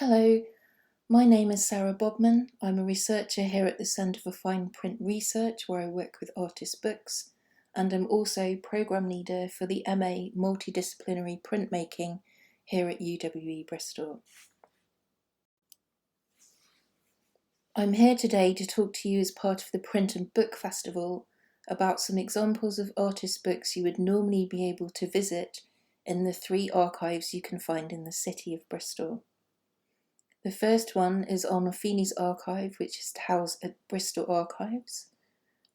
Hello, my name is Sarah Bodman. I'm a researcher here at the Centre for Fine Print Research, where I work with artist books, and I'm also programme leader for the MA Multidisciplinary Printmaking here at UWE Bristol. I'm here today to talk to you as part of the Print and Book Festival about some examples of artist books you would normally be able to visit in the 3 archives you can find in the city of Bristol. The first one is Arnolfini's archive, which is housed at Bristol Archives.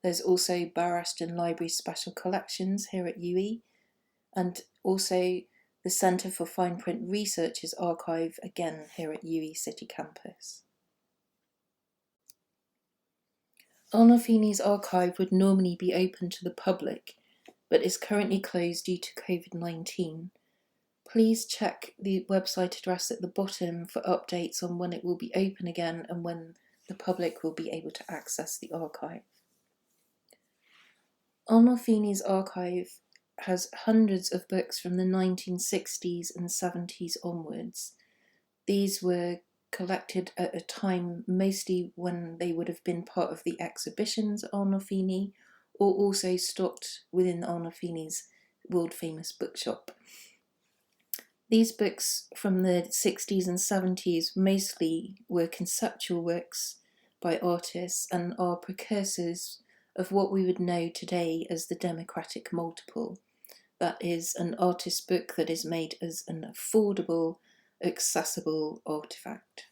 There's also Ashton Library Special Collections here at UWE, and also the Centre for Fine Print Research's archive, again here at UWE City Campus. Arnolfini's archive would normally be open to the public, but is currently closed due to COVID-19. Please check the website address at the bottom for updates on when it will be open again and when the public will be able to access the archive. Arnolfini's archive has hundreds of books from the 1960s and 70s onwards. These were collected at a time mostly when they would have been part of the exhibitions at Arnolfini, or also stocked within Arnolfini's world-famous bookshop. These books from the 60s and 70s mostly were conceptual works by artists and are precursors of what we would know today as the democratic multiple. That is, an artist book that is made as an affordable, accessible artifact.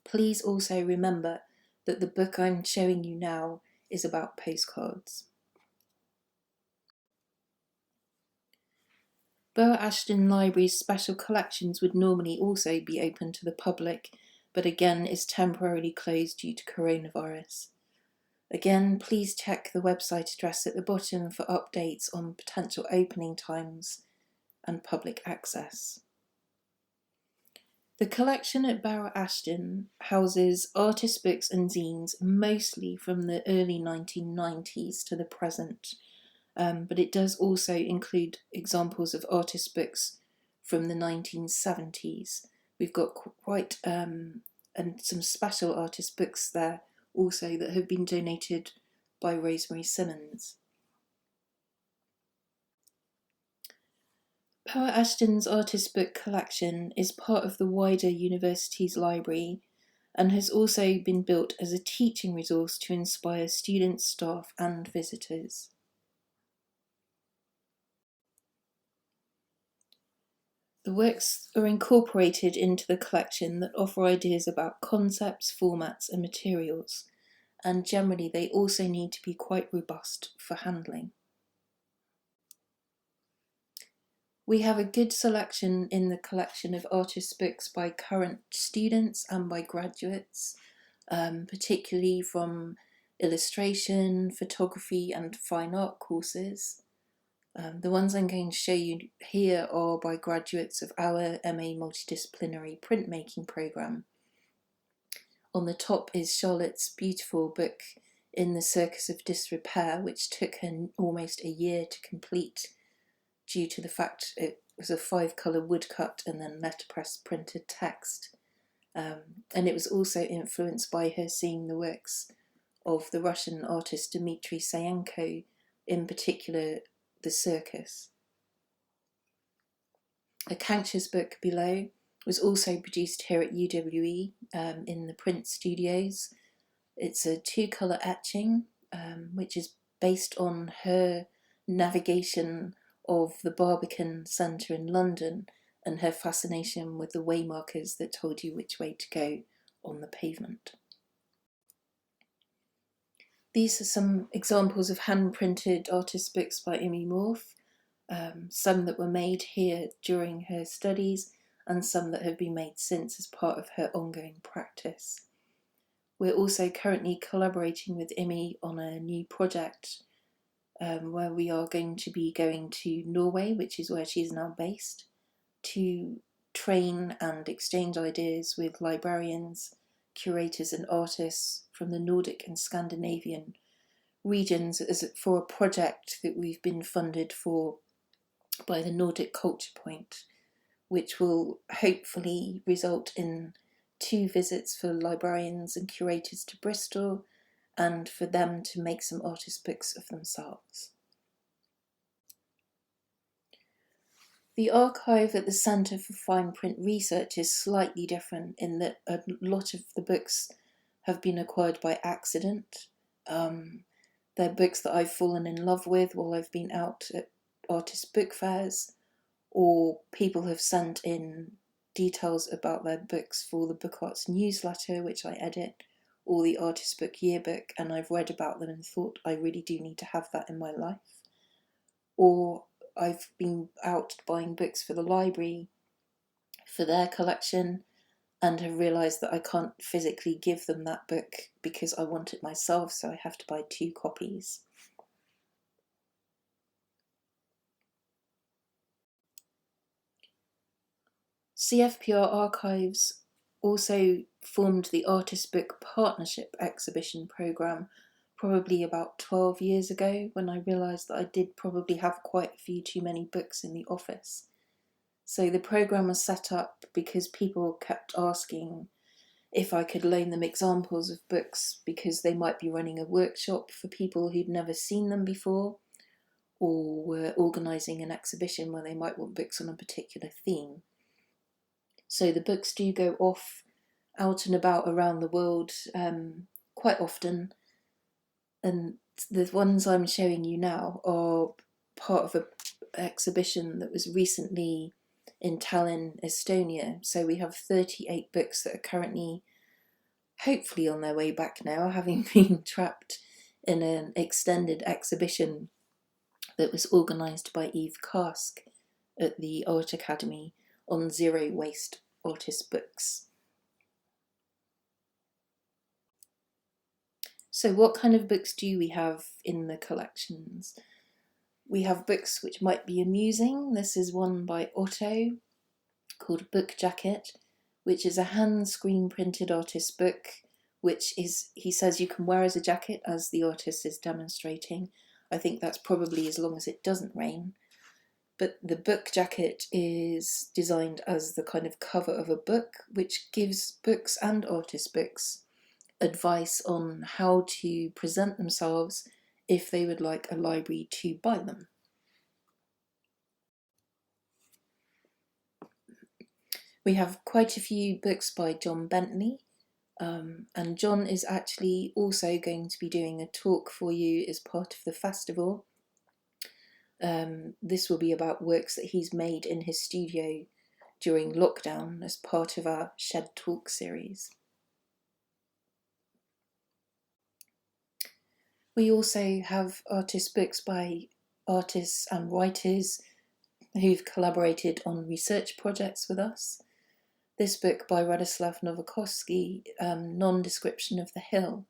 Please also remember that the book I'm showing you now is about postcards. Ashton Library Special Collections would normally also be open to the public, but again is temporarily closed due to coronavirus. Again, please check the website address at the bottom for updates on potential opening times and public access. The collection at Barrow Ashton houses artist books and zines mostly from the early 1990s to the present. But it does also include examples of artist books from the 1970s. We've got quite and some special artist books there also that have been donated by Rosemary Simmons. Barrow Ashton's artist book collection is part of the wider university's library and has also been built as a teaching resource to inspire students, staff and visitors. The works are incorporated into the collection that offer ideas about concepts, formats and materials, and generally they also need to be quite robust for handling. We have a good selection in the collection of artist books by current students and by graduates, particularly from illustration, photography and fine art courses. The ones I'm going to show you here are by graduates of our MA Multidisciplinary Printmaking programme. On the top is Charlotte's beautiful book In the Circus of Disrepair, which took her almost a year to complete due to the fact it was a 5-colour woodcut and then letterpress printed text. And it was also influenced by her seeing the works of the Russian artist Dmitry Sayenko, in particular The Circus. Akanksha's book below was also produced here at UWE in the print studios. It's a 2-colour etching which is based on her navigation of the Barbican Centre in London and her fascination with the waymarkers that told you which way to go on the pavement. These are some examples of hand-printed artist books by Imi Morf, some that were made here during her studies and some that have been made since as part of her ongoing practice. We're also currently collaborating with Imi on a new project where we are going to be going to Norway, which is where she's now based, to train and exchange ideas with librarians, curators and artists from the Nordic and Scandinavian regions for a project that we've been funded for by the Nordic Culture Point, which will hopefully result in 2 visits for librarians and curators to Bristol, and for them to make some artist books of themselves. The archive at the Centre for Fine Print Research is slightly different in that a lot of the books have been acquired by accident. They're books that I've fallen in love with while I've been out at artist book fairs, or people have sent in details about their books for the Book Arts newsletter, which I edit, or the Artist Book Yearbook, and I've read about them and thought I really do need to have that in my life. Or I've been out buying books for the library for their collection and have realised that I can't physically give them that book because I want it myself, so I have to buy 2 copies. CFPR Archives also formed the Artist Book Partnership Exhibition programme probably about 12 years ago, when I realised that I did probably have quite a few too many books in the office. So the programme was set up because people kept asking if I could loan them examples of books because they might be running a workshop for people who'd never seen them before, or were organising an exhibition where they might want books on a particular theme. So the books do go off out and about around the world quite often, and the ones I'm showing you now are part of an exhibition that was recently in Tallinn, Estonia. So we have 38 books that are currently hopefully on their way back now, having been trapped in an extended exhibition that was organised by Eve Karsk at the Art Academy on zero waste artist books. So what kind of books do we have in the collections? We have books which might be amusing. This is one by Otto called Book Jacket, which is a hand screen printed artist book, which is, he says, you can wear as a jacket, as the artist is demonstrating. I think that's probably as long as it doesn't rain. But the book jacket is designed as the kind of cover of a book, which gives books and artist books advice on how to present themselves if they would like a library to buy them. We have quite a few books by John Bentley, and John is actually also going to be doing a talk for you as part of the festival. This will be about works that he's made in his studio during lockdown as part of our Shed Talk series. We also have artist books by artists and writers who've collaborated on research projects with us. This book by Radha Nowakowski, Non-Description of the Hill,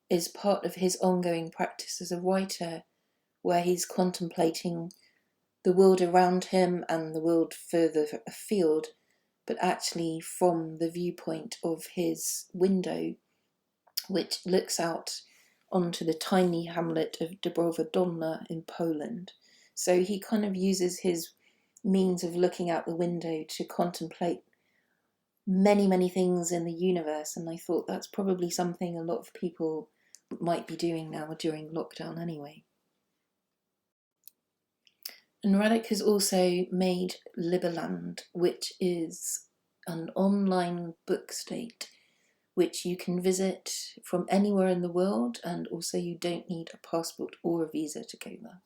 is part of his ongoing practice as a writer, where he's contemplating the world around him and the world further afield, but actually from the viewpoint of his window, which looks out onto the tiny hamlet of Dąbrowa Dolna in Poland. So he kind of uses his means of looking out the window to contemplate many, many things in the universe, and I thought that's probably something a lot of people might be doing now during lockdown anyway. And Radek has also made Liberland, which is an online book state which you can visit from anywhere in the world, and also you don't need a passport or a visa to go there.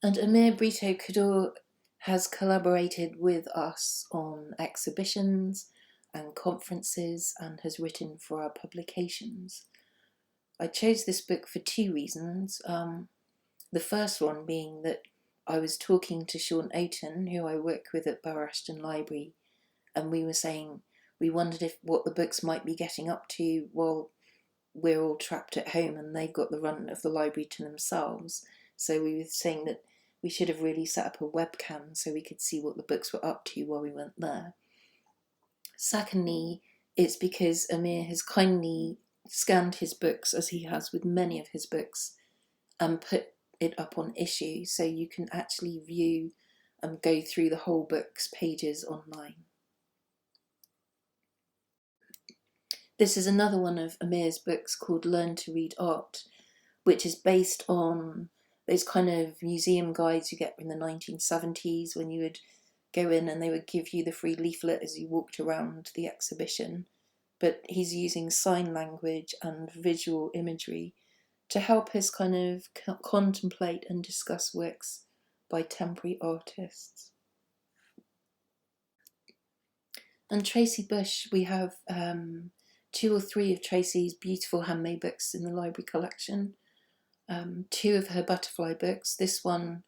And Amir Cadeau has collaborated with us on exhibitions and conferences and has written for our publications. I chose this book for 2 reasons. The first one being that I was talking to Sean Oaten, who I work with at Ashton Library, and we were saying we wondered what the books might be getting up to while we're all trapped at home and they've got the run of the library to themselves. So we were saying that we should have really set up a webcam so we could see what the books were up to while we went there. Secondly, it's because Amir has kindly scanned his books, as he has with many of his books, and put it up on issue, so you can actually view and go through the whole book's pages online. This is another one of Amir's books called Learn to Read Art, which is based on those kind of museum guides you get in the 1970s when you would go in and they would give you the free leaflet as you walked around the exhibition. But he's using sign language and visual imagery to help us kind of contemplate and discuss works by temporary artists. And Tracy Bush, we have 2 or 3 of Tracy's beautiful handmade books in the library collection. 2 of her butterfly books, this one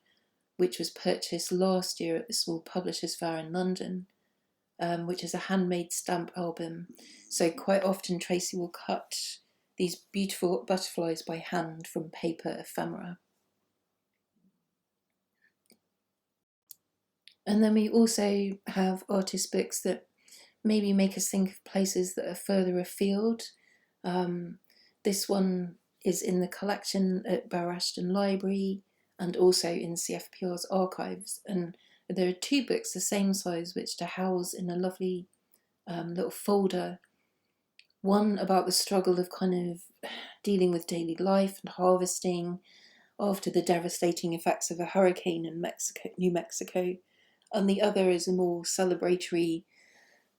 which was purchased last year at the Small Publishers Fair in London, which is a handmade stamp album. So quite often Tracy will cut these beautiful butterflies by hand from paper ephemera. And then we also have artist books that maybe make us think of places that are further afield. This one is in the collection at Barrow Library and also in CFPR's archives. And there are 2 books the same size which to house in a lovely little folder. One about the struggle of kind of dealing with daily life and harvesting after the devastating effects of a hurricane in New Mexico. And the other is a more celebratory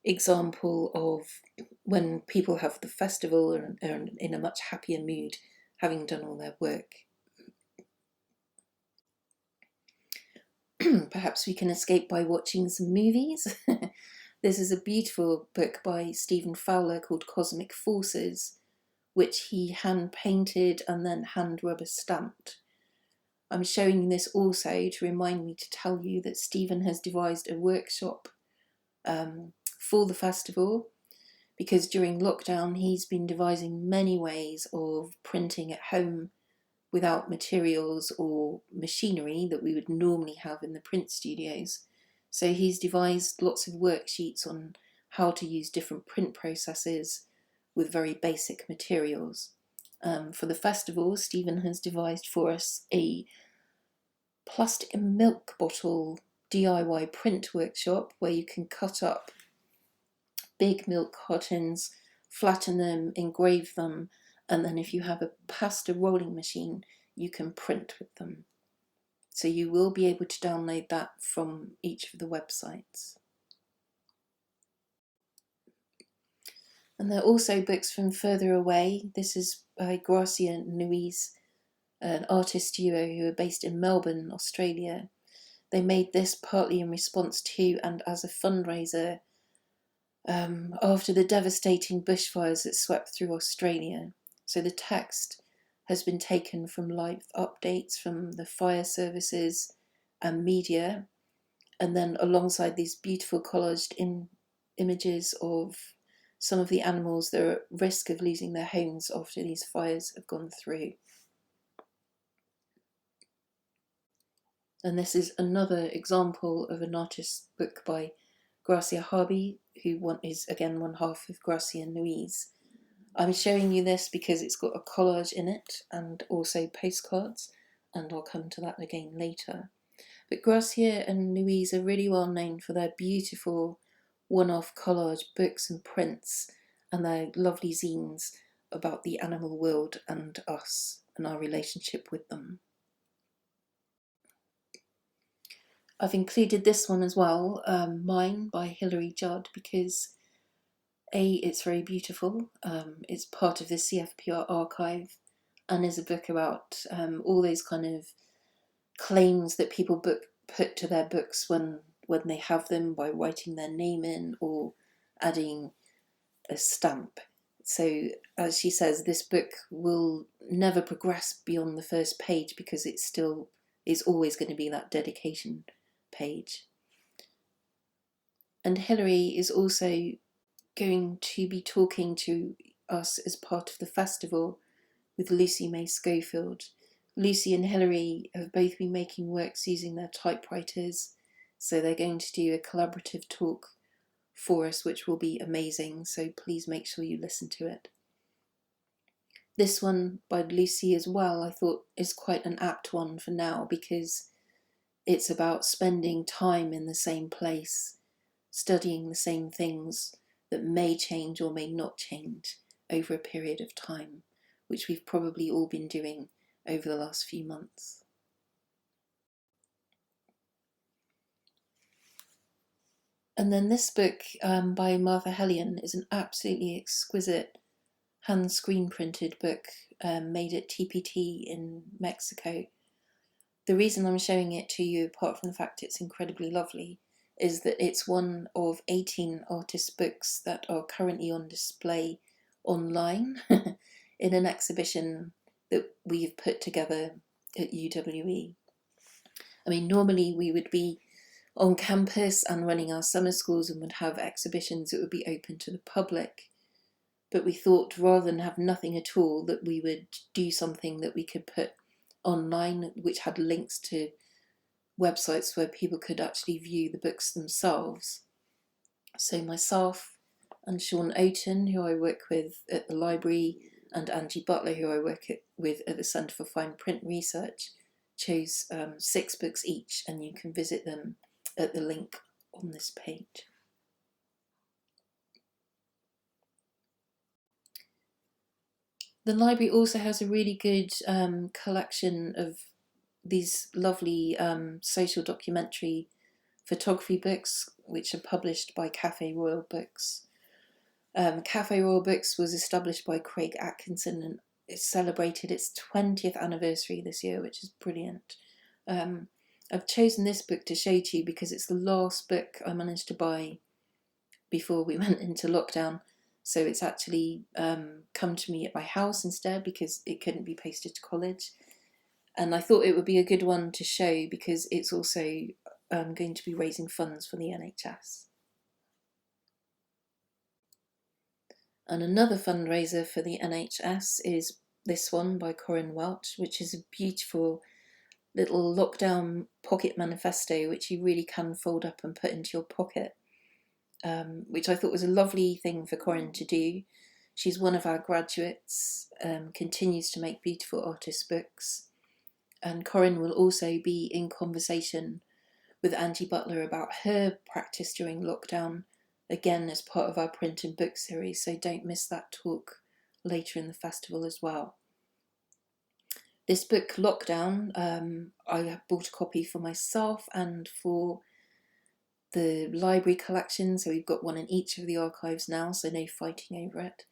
example of when people have the festival and are in a much happier mood, having done all their work. Perhaps we can escape by watching some movies. This is a beautiful book by Stephen Fowler called Cosmic Forces, which he hand painted and then hand rubber stamped. I'm showing you this also to remind me to tell you that Stephen has devised a workshop for the festival, because during lockdown he's been devising many ways of printing at home without materials or machinery that we would normally have in the print studios. So he's devised lots of worksheets on how to use different print processes with very basic materials. For the festival, Stephen has devised for us a plastic and milk bottle DIY print workshop where you can cut up big milk cartons, flatten them, engrave them, and then if you have a pasta rolling machine, you can print with them. So you will be able to download that from each of the websites. And there are also books from further away. This is by Grazia and Louise, an artist duo who are based in Melbourne, Australia. They made this partly in response to and as a fundraiser after the devastating bushfires that swept through Australia. So the text has been taken from live updates from the fire services and media, and then alongside these beautiful collaged images of some of the animals that are at risk of losing their homes after these fires have gone through. And this is another example of an artist's book by Grazia Harby, who is again one half of Grazia and Louise. I'm showing you this because it's got a collage in it and also postcards, and I'll come to that again later. But Grazia and Louise are really well known for their beautiful one-off collage books and prints and their lovely zines about the animal world and us and our relationship with them. I've included this one as well, Mine by Hilary Chard, because it's very beautiful. It's part of the CFPR archive and is a book about all those kind of claims that people put to their books when they have them by writing their name in or adding a stamp. So as she says, this book will never progress beyond the first page because it still is always going to be that dedication page. And Hilary is also going to be talking to us as part of the festival with Lucy May Schofield. Lucy and Hilary have both been making works using their typewriters, so they're going to do a collaborative talk for us, which will be amazing, so please make sure you listen to it. This one by Lucy as well, I thought is quite an apt one for now, because it's about spending time in the same place, studying the same things that may change or may not change over a period of time, which we've probably all been doing over the last few months. And then this book by Marfa Hellion is an absolutely exquisite hand screen printed book made at TPT in Mexico. The reason I'm showing it to you, apart from the fact it's incredibly lovely, is that it's one of 18 artist books that are currently on display online in an exhibition that we've put together at UWE. I mean, normally we would be on campus and running our summer schools and would have exhibitions that would be open to the public. But we thought, rather than have nothing at all, that we would do something that we could put online, which had links to websites where people could actually view the books themselves. So myself and Sean Oaten, who I work with at the library, and Angie Butler, who I work with at the Centre for Fine Print Research, chose 6 books each, and you can visit them at the link on this page. The library also has a really good collection of these lovely social documentary photography books, which are published by Cafe Royal Books. Cafe Royal Books was established by Craig Atkinson, and it celebrated its 20th anniversary this year, which is brilliant. I've chosen this book to show to you because it's the last book I managed to buy before we went into lockdown. So it's actually come to me at my house instead, because it couldn't be posted to college. And I thought it would be a good one to show because it's also going to be raising funds for the NHS. And another fundraiser for the NHS is this one by Corrine Welch, which is a beautiful little lockdown pocket manifesto, which you really can fold up and put into your pocket, which I thought was a lovely thing for Corrine to do. She's one of our graduates, continues to make beautiful artist books, and Corrine will also be in conversation with Angie Butler about her practice during lockdown, again as part of our print and book series, so don't miss that talk later in the festival as well. This book, Lockdown, I bought a copy for myself and for the library collection, so we've got one in each of the archives now, so no fighting over it.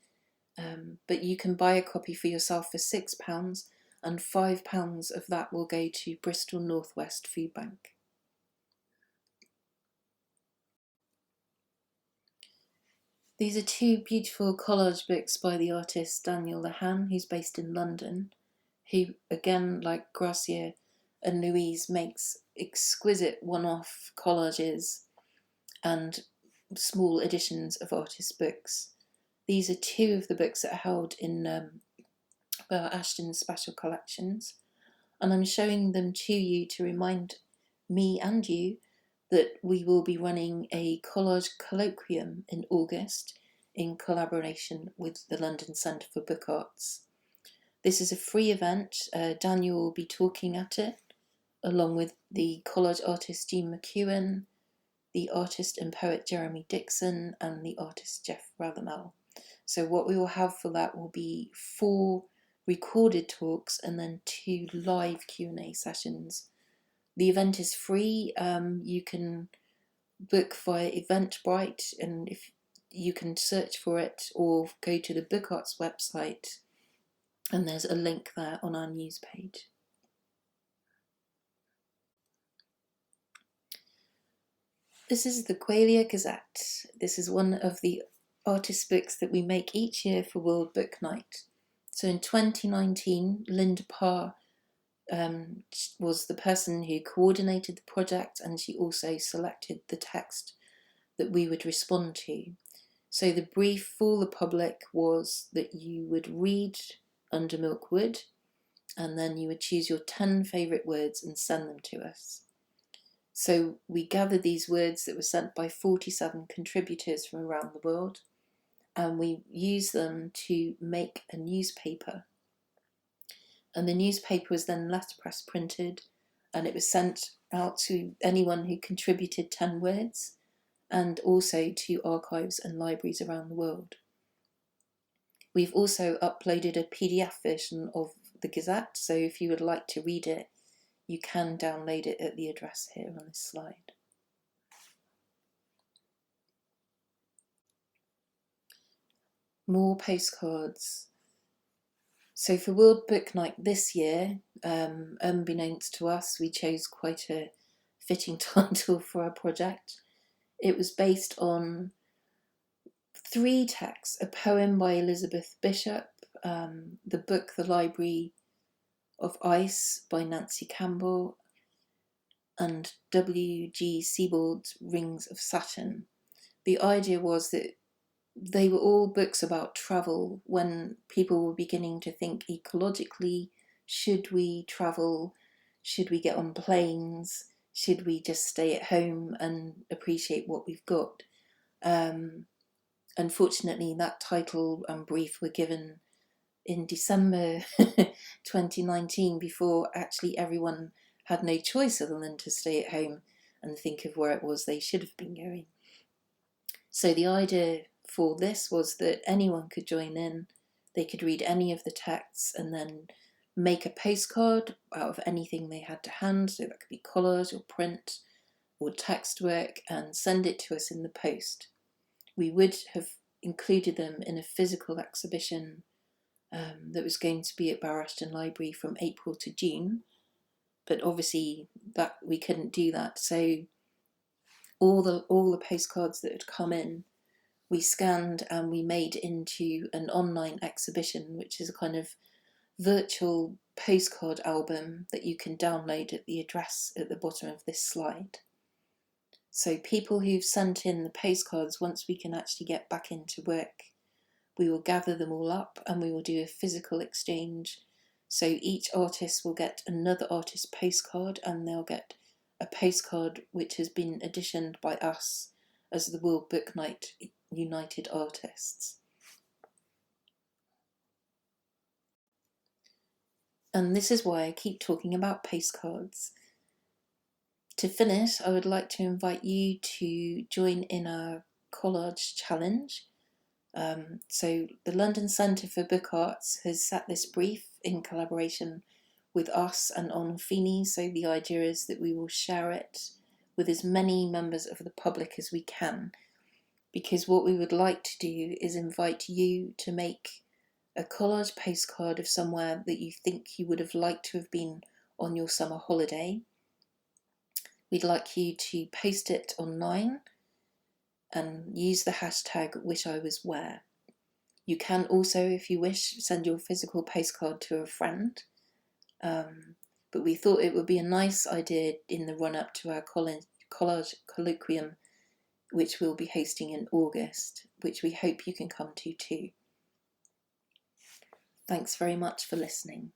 But you can buy a copy for yourself for £6, and £5 of that will go to Bristol North West Food Bank. These are 2 beautiful collage books by the artist Daniel Lahan, who's based in London, who, again, like Grazia and Louise, makes exquisite one-off collages and small editions of artist books. These are 2 of the books that are held in Ashton's Special Collections, and I'm showing them to you to remind me and you that we will be running a collage colloquium in August in collaboration with the London Centre for Book Arts. This is a free event. Daniel will be talking at it, along with the collage artist Jean McEwen, the artist and poet Jeremy Dixon, and the artist Jeff Rathamel. So what we will have for that will be 4 recorded talks and then 2 live Q&A sessions. The event is free. You can book via Eventbrite, and if you can search for it or go to the Book Arts website, and there's a link there on our news page. This is the Qiyana Kazak. This is one of the artist books that we make each year for World Book Night. So in 2019, Linda Parr was the person who coordinated the project, and she also selected the text that we would respond to. So the brief for the public was that you would read Under Milk Wood, and then you would choose your 10 favourite words and send them to us. So we gathered these words that were sent by 47 contributors from around the world, and we used them to make a newspaper And the newspaper was then letterpress printed, and it was sent out to anyone who contributed 10 words, and also to archives and libraries around the world. We've also uploaded a PDF version of the Gazette, so if you would like to read it, you can download it at the address here on this slide. More postcards. So for World Book Night this year, unbeknownst to us, we chose quite a fitting title for our project. It was based on 3 texts: a poem by Elizabeth Bishop, the book The Library of Ice by Nancy Campbell, and W.G. Sebald's Rings of Saturn. The idea was that they were all books about travel when people were beginning to think ecologically. Should we travel? Should we get on planes? Should we just stay at home and appreciate what we've got? Unfortunately, that title and brief were given in December 2019, before actually everyone had no choice other than to stay at home and think of where it was they should have been going. So the idea for this was that anyone could join in, they could read any of the texts and then make a postcard out of anything they had to hand, so that could be collage or print or text work, and send it to us in the post. We would have included them in a physical exhibition that was going to be at Barrow Library from April to June, but obviously that we couldn't do that. So all the postcards that had come in, we scanned and we made into an online exhibition, which is a kind of virtual postcard album that you can download at the address at the bottom of this slide. So people who've sent in the postcards, once we can actually get back into work, we will gather them all up and we will do a physical exchange. So each artist will get another artist's postcard, and they'll get a postcard which has been editioned by us as the World Book Night United Artists. And this is why I keep talking about postcards. To finish, I would like to invite you to join in our collage challenge. So the London Centre for Book Arts has set this brief in collaboration with us and Arnolfini. So the idea is that we will share it with as many members of the public as we can, because what we would like to do is invite you to make a collage postcard of somewhere that you think you would have liked to have been on your summer holiday. We'd like you to post it online and use the hashtag #WishIWasWhere. You can also, if you wish, send your physical postcard to a friend. But we thought it would be a nice idea in the run-up to our collage colloquium, which we'll be hosting in August, which we hope you can come to too. Thanks very much for listening.